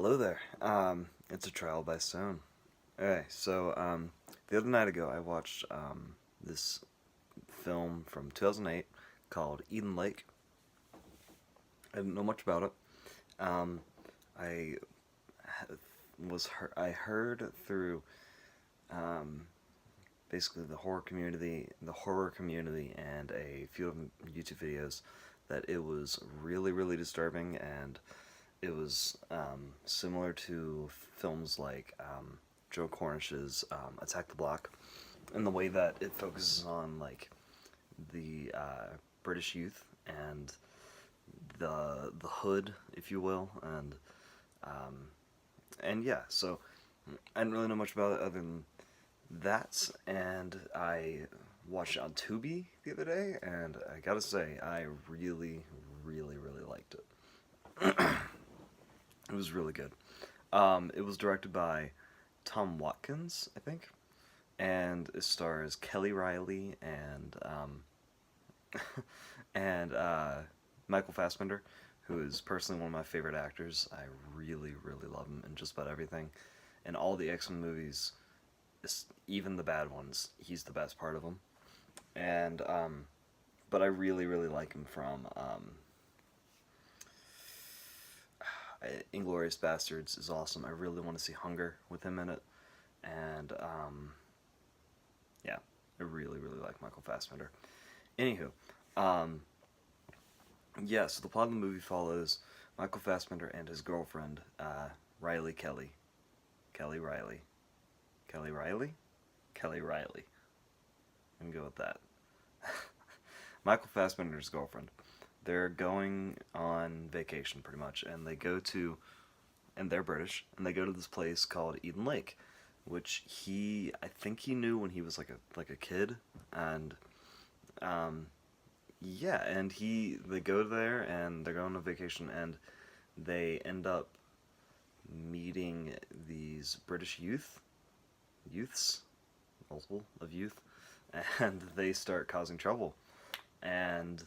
Hello there. It's a trial by Stone. Okay, so the other night ago, I watched this film from 2008 called Eden Lake. I didn't know much about it. Um, I I heard through um, basically the horror community, and a few of YouTube videos that it was really, really disturbing, and it was similar to films like Joe Cornish's Attack the Block, in the way that it focuses on like the British youth and the hood, if you will, um, and yeah. So I didn't really know much about it other than that, and I watched it on Tubi the other day, and I gotta say, I really, really, really liked it. It was really good. It was directed by Tom Watkins, I think, and it stars Kelly Riley and Michael Fassbender, who is personally one of my favorite actors. I really, really love him in just about everything. In all the X-Men movies, even the bad ones, he's the best part of them. And but I really, really like him from Inglorious Bastards is awesome. I really want to see Hunger with him in it, and yeah, I really, really like Michael Fassbender. Anywho, um, yeah, so the plot of the movie follows Michael Fassbender and his girlfriend, Riley Kelly. Kelly Riley. Kelly Riley? Kelly Riley. I'm going to go with that. Michael Fassbender's girlfriend. They're going on vacation pretty much, and and they're British, and they go to this place called Eden Lake, which I think he knew when he was like a kid, and um, yeah, and they go there and they're going on vacation, and they end up meeting these British youths, multiple of youth, and they start causing trouble, and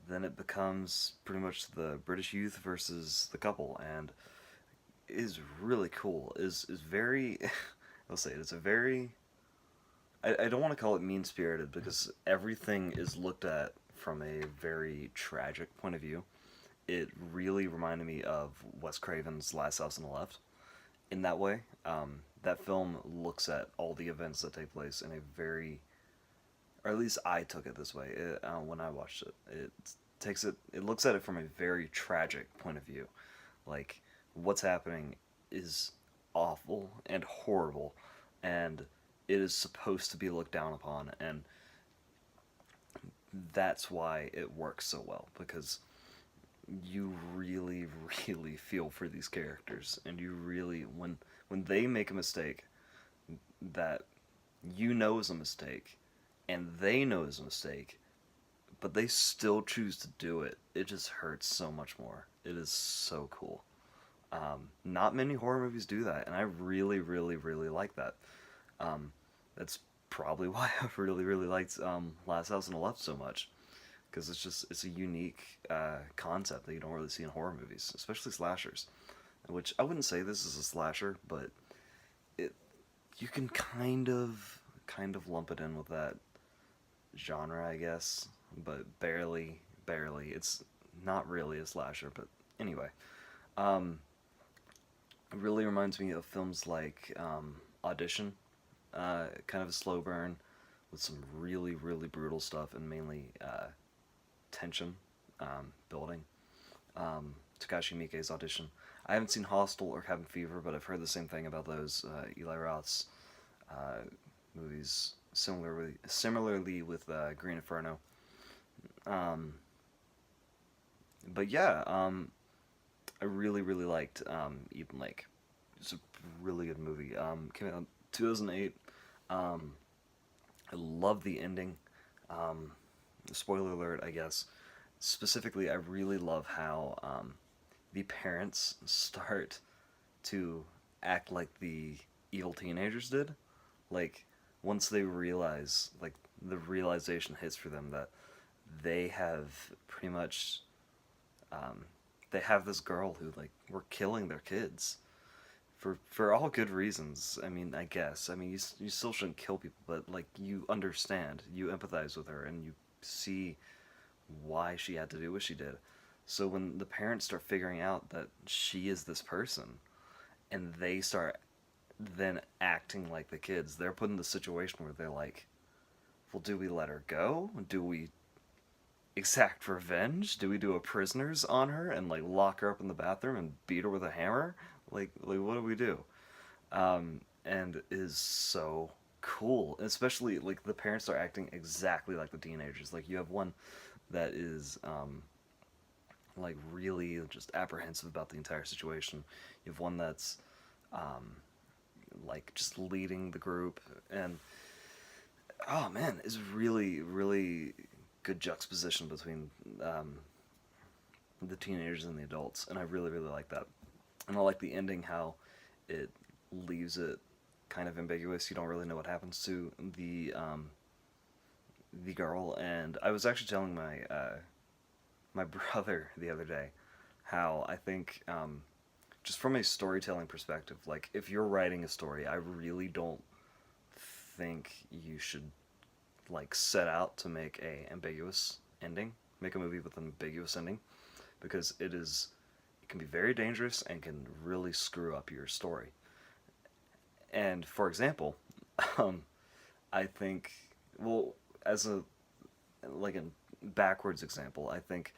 then it becomes pretty much the British youth versus the couple, and it is really cool. Is very, I'll say it. It's a very. I don't want to call it mean spirited because everything is looked at from a very tragic point of view. It really reminded me of Wes Craven's Last House on the Left in that way. That film looks at all the events that take place in a very, or at least I took it this way when I watched it. It looks at it from a very tragic point of view. Like, what's happening is awful and horrible, and it is supposed to be looked down upon, and that's why it works so well, because you really, really feel for these characters, and you really, when they make a mistake that you know is a mistake, and they know is a mistake, but they still choose to do it, it just hurts so much more. It is so cool. Not many horror movies do that, and I really, really, really like that. Um, that's probably why I've really, really liked Last House on the Left so much, because it's a unique concept that you don't really see in horror movies, especially slashers. Which I wouldn't say this is a slasher, but it you can kind of lump it in with that genre, I guess, but barely, barely. It's not really a slasher, but anyway. Um, it really reminds me of films like Audition, kind of a slow burn with some really, really brutal stuff, and mainly tension building. Takashi Miike's Audition. I haven't seen Hostel or Cabin Fever, but I've heard the same thing about those Eli Roth's uh, movies. Similarly with Green Inferno. Um, but yeah, I really, really liked Eden Lake. It's a really good movie. Came out in 2008. Um, I love the ending. Um, Spoiler alert, I guess. Specifically, I really love how the parents start to act like the evil teenagers did. Like, once they realize, like, the realization hits for them that they have pretty much um, they have this girl who like were killing their kids for all good reasons. I mean, I guess. I mean, you still shouldn't kill people, but like you understand, you empathize with her, and you see why she had to do what she did. So when the parents start figuring out that she is this person, and they start then acting like the kids, they're put in the situation where they're like, well, do we let her go? Do we exact revenge? Do we do a prisoners on her and like lock her up in the bathroom and beat her with a hammer? Like what do we do? And it is so cool, especially like the parents are acting exactly like the teenagers. Like you have one that is like really just apprehensive about the entire situation. You have one that's like just leading the group, and oh man, it's really really good juxtaposition between the teenagers and the adults, and I really really like that. And I like the ending, how it leaves it kind of ambiguous. You don't really know what happens to the girl. And I was actually telling my brother the other day how I think just from a storytelling perspective, like if you're writing a story, I really don't think you should like set out to make a ambiguous ending, make a movie with an ambiguous ending, because it can be very dangerous and can really screw up your story. And for example, um, I think, well, as a like a backwards example, I think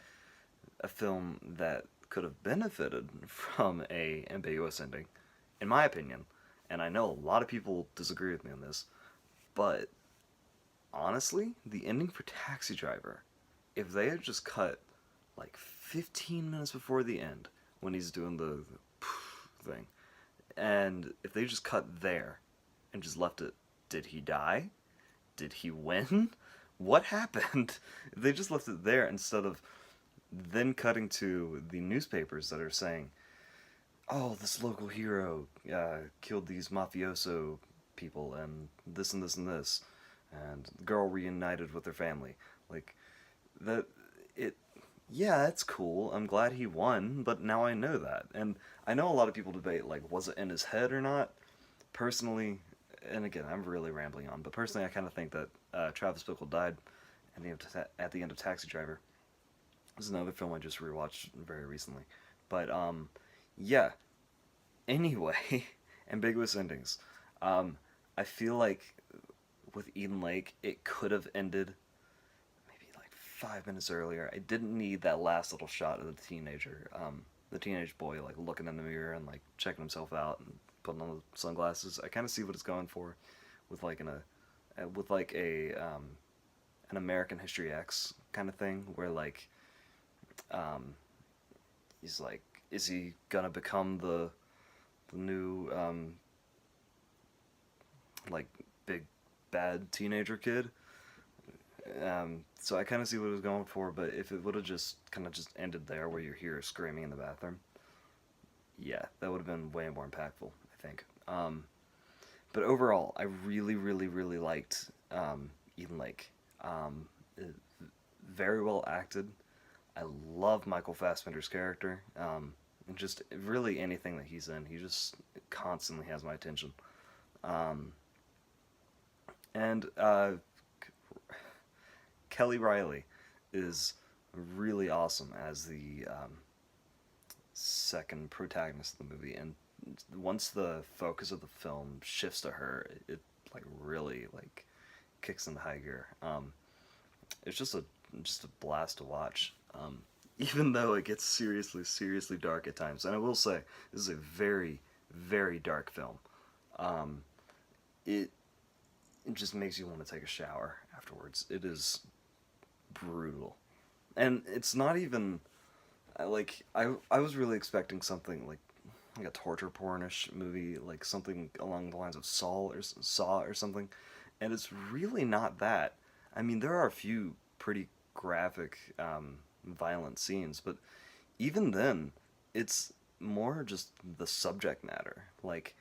a film that could have benefited from a ambiguous ending, in my opinion, and I know a lot of people disagree with me on this, but honestly, the ending for Taxi Driver, if they had just cut like 15 minutes before the end when he's doing the thing, and if they just cut there and just left it, did he die? Did he win? What happened? If they just left it there instead of then cutting to the newspapers that are saying, oh, this local hero killed these mafioso people, and this and this and this, and the girl reunited with her family. Like, that, it, yeah, that's cool. I'm glad he won, but now I know that. And I know a lot of people debate, like, was it in his head or not? Personally, and again, I'm really rambling on, but personally, I kind of think that Travis Bickle died at the end of Taxi Driver. This is another film I just rewatched very recently. But, yeah. Anyway, ambiguous endings. Um, I feel like with Eden Lake, it could have ended maybe like 5 minutes earlier. I didn't need that last little shot of the teenage boy, like looking in the mirror and like checking himself out and putting on the sunglasses. I kind of see what it's going for, with like with like a an American History X kind of thing, where like um, he's like, is he gonna become the new like big bad teenager kid? So I kind of see what it was going for, but if it would have just kind of just ended there, where you hear her screaming in the bathroom, yeah, that would have been way more impactful, I think. But overall, I really, really, really liked Eden Lake. It, very well acted. I love Michael Fassbender's character. And just really anything that he's in, he just constantly has my attention. Um, and Kelly Riley is really awesome as the second protagonist of the movie, and once the focus of the film shifts to her, it like really like kicks into high gear. It's just a blast to watch. Even though it gets seriously, seriously dark at times, and I will say this is a very, very dark film. Um, it it just makes you want to take a shower afterwards. It is brutal, and it's not even like I was really expecting something like a torture pornish movie, like something along the lines of Saw or something, and it's really not that. I mean, there are a few pretty graphic, violent scenes, but even then, it's more just the subject matter, like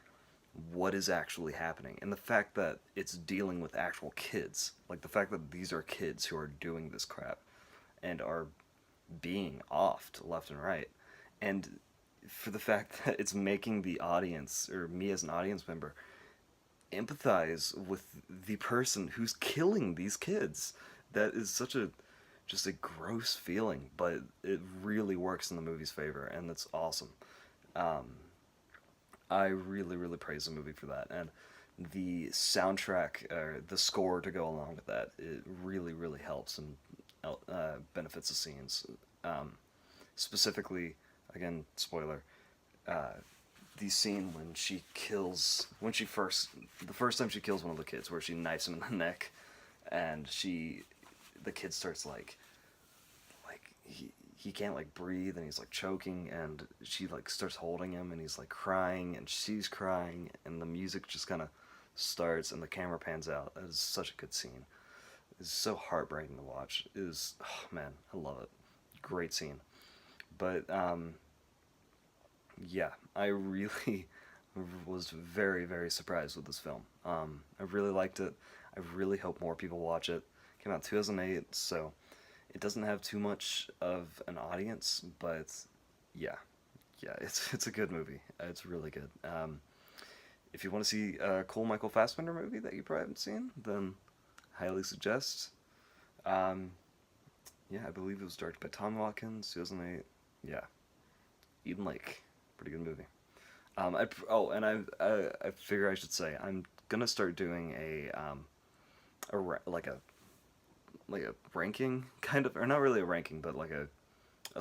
what is actually happening, and the fact that it's dealing with actual kids, like the fact that these are kids who are doing this crap and are being offed left and right. and for the fact that it's making the audience, or me as an audience member, empathize with the person who's killing these kids. That is such a just a gross feeling, but it really works in the movie's favor, and that's awesome. Um, I really, really praise the movie for that, and the soundtrack, or the score to go along with that, it really, really helps and benefits the scenes. Um, Specifically, again, spoiler, uh, the scene when she kills, when she first, the first time she kills one of the kids, where she knifes him in the neck, and the kid starts he can't like breathe, and he's like choking, and she like starts holding him, and he's like crying, and she's crying, and the music just kind of starts, and the camera pans out. That is such a good scene. It's so heartbreaking to watch. It is, oh man, I love it. Great scene. But yeah, I really was very, very surprised with this film. I really liked it. I really hope more people watch it. Came out 2008, so it doesn't have too much of an audience, but yeah, yeah, it's a good movie. It's really good. If you want to see a cool Michael Fassbender movie that you probably haven't seen, then highly suggest. Um, yeah, I believe it was directed by Tom Watkins, 2008. Yeah, Eden Lake, pretty good movie. And I figure I should say I'm gonna start doing like a ranking kind of, or not really a ranking, but like a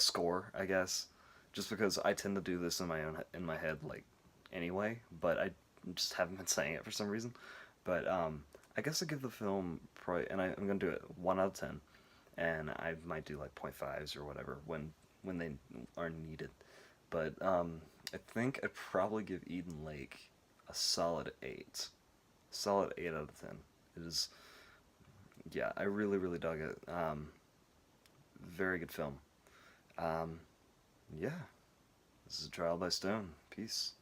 score, I guess. Just because I tend to do this in my head like anyway, but I just haven't been saying it for some reason. But I guess I give the film probably, and I'm gonna do it 1 out of 10, and I might do like point fives or whatever when they are needed. But I think I'd probably give Eden Lake a solid 8. Solid 8 out of 10. It is, yeah, I really, really dug it. Very good film. Um, yeah, this is Trial by Stone. Peace.